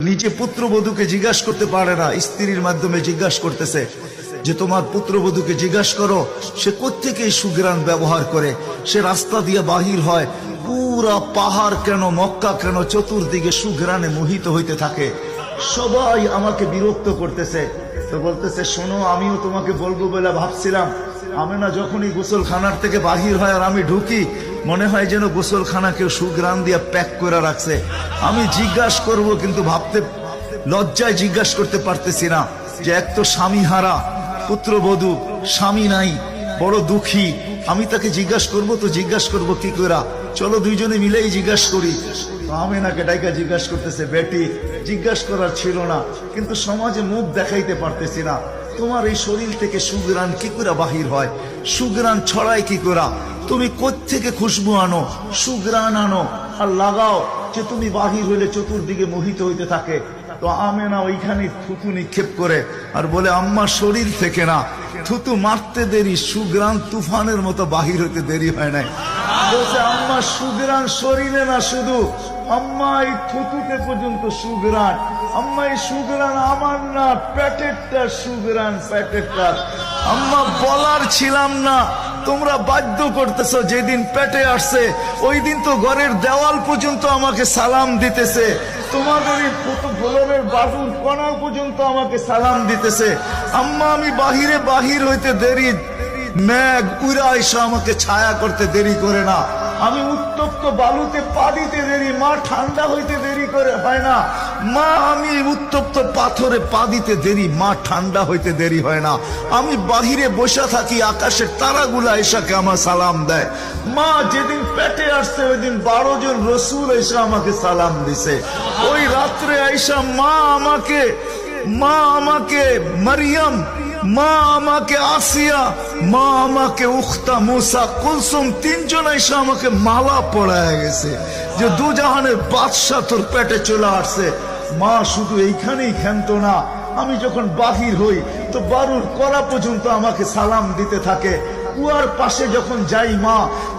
নিজে পুত্রবধূকে জিজ্ঞাসা করতে পারে না, স্ত্রীর মাধ্যমে জিজ্ঞাসা করতেছে যে তোমার পুত্রবধূকে জিজ্ঞাসা করো সে কোত্থেকে সুগ্রাণ ব্যবহার করে, সে রাস্তা দিয়ে বাহির হয়, পুরা পাহাড় কেন মক্কা কেন চতুর্দিকে সুগ্রাণে মোহিত হইতে থাকে। সবাই আমাকে বিরক্ত করতেছে, তো বলতেছে শোনো আমিও তোমাকে বলবো বলে ভাবছিলাম। আমেনা যখনই গোসলখানার থেকে বাহির হয় আর আমি ঢুকি, মনে হয় যেন গোসলখানা কেউ সুগ্রাণ দিয়ে প্যাক করে রাখছে। আমি জিজ্ঞাসা করব কিন্তু ভাবতে লজ্জায় জিজ্ঞাসা করতে পারতেছি না যে এক তো স্বামী হারা পুত্রবধূ, স্বামী নাই, বড় দুঃখী। আমি তাকে জিজ্ঞাসা করব তো জিজ্ঞাসা করব কি করে? চলো দুইজনে মিলেই জিজ্ঞাসা করি। আমেনাকে ডাইকা জিজ্ঞাসা করতেছে, বেটি জিজ্ঞাসা করার ছিল না, কিন্তু সমাজে মুখ দেখাইতে পারতেছি না, তোমার এই শরীর থেকে সুগ্রাণ কি করে বাহির হয়, সুগ্রাণ ছড়ায় কি করে, তুমি কোত্থেকে খুশবু আনো, সুগ্রাণ আনো আর লাগাও যে তুমি বাহির হইলে চতুর্দিকে মোহিত হইতে থাকে। তো আমেনা ওইখানে থুতু নিক্ষেপ করে আর বলে আম্মা শরীর থেকে না, থুতু মারতে দেরি, সুগ্রাণ তুফানের মতো বাহির হইতে দেরি হয় নাই। বলছে আম্মা সুগ্রাণ শরীরে না, শুধু আম্মা এই থুতুতে পর্যন্ত সুগ্রাণ, আম্মা এই সুগ্রাণ আমার না, প্যাকেটটা সুগ্রাণ, প্যাকেটটা। আম্মা বলার ছিলাম না, তোমরা বাধ্য করতেছো। যেদিন পেটে আসছে ওই দিন তো ঘরের দেওয়াল পর্যন্ত আমাকে সালাম দিতেছে, তোমাদের এই গোলনের বাজুর কণা পর্যন্ত আমাকে সালাম দিতেছে। আম্মা আমি বাহির হইতে দেরি, মেঘ উড়া এসে আমাকে ছায়া করতে দেরি করে না, আমি উত্তপ্ত বালুতে পা দিতে দেরি, মা ঠান্ডা হইতে দেরি করে হয় না, মা আমি উত্তপ্ত পাথরে পা দিতে দেরি, মা ঠান্ডা হইতে দেরি হয় না। আমি বাহিরে বসে থাকি, আকাশের তারাগুলা এসাকে আমার সালাম দেয়। মা যেদিন পেটে আসছে ওই দিন 12 জন রসুল এসে আমাকে সালাম দিছে। ওই রাত্রে আইসা মা আমাকে মারিয়াম, মা আমাকে আসিয়া, মা আমাকে উখতা মুসা কুলসুম, 3 জন এসে আমাকে মালা পড়ায় গেছে যে দুজাহানের বাদশা তোর পেটে চলে আসছে। মা শুধু এইখানেই ক্ষান্ত না, আমি যখন বাহির হই তো বারুর করা পর্যন্ত আমাকে সালাম দিতে থাকে। কুয়ার পাশে যখন যাই মা,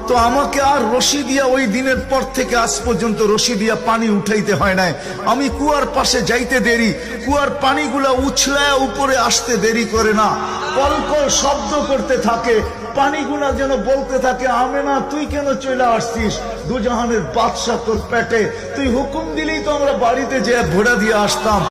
তো আমাকে আর রশি দিয়া, ওই দিনের পর থেকে আজ পর্যন্ত রশি দিয়া পানি উঠাইতে হয় নাই। আমি কুয়ার পাশে যাইতে দেরি, কুয়ার পানিগুলা উছলায় উপরে আসতে দেরি করে না, কলকল শব্দ করতে থাকে, পানিগুলা যেন বলতে থাকে আমেনা তুই কেন চলে আসছিস, দুজাহানের বাদশা তোর পেটে, তুই হুকুম দিলেই তো আমরা বাড়িতে যেয়ে ভোড়া দিয়ে আসতাম।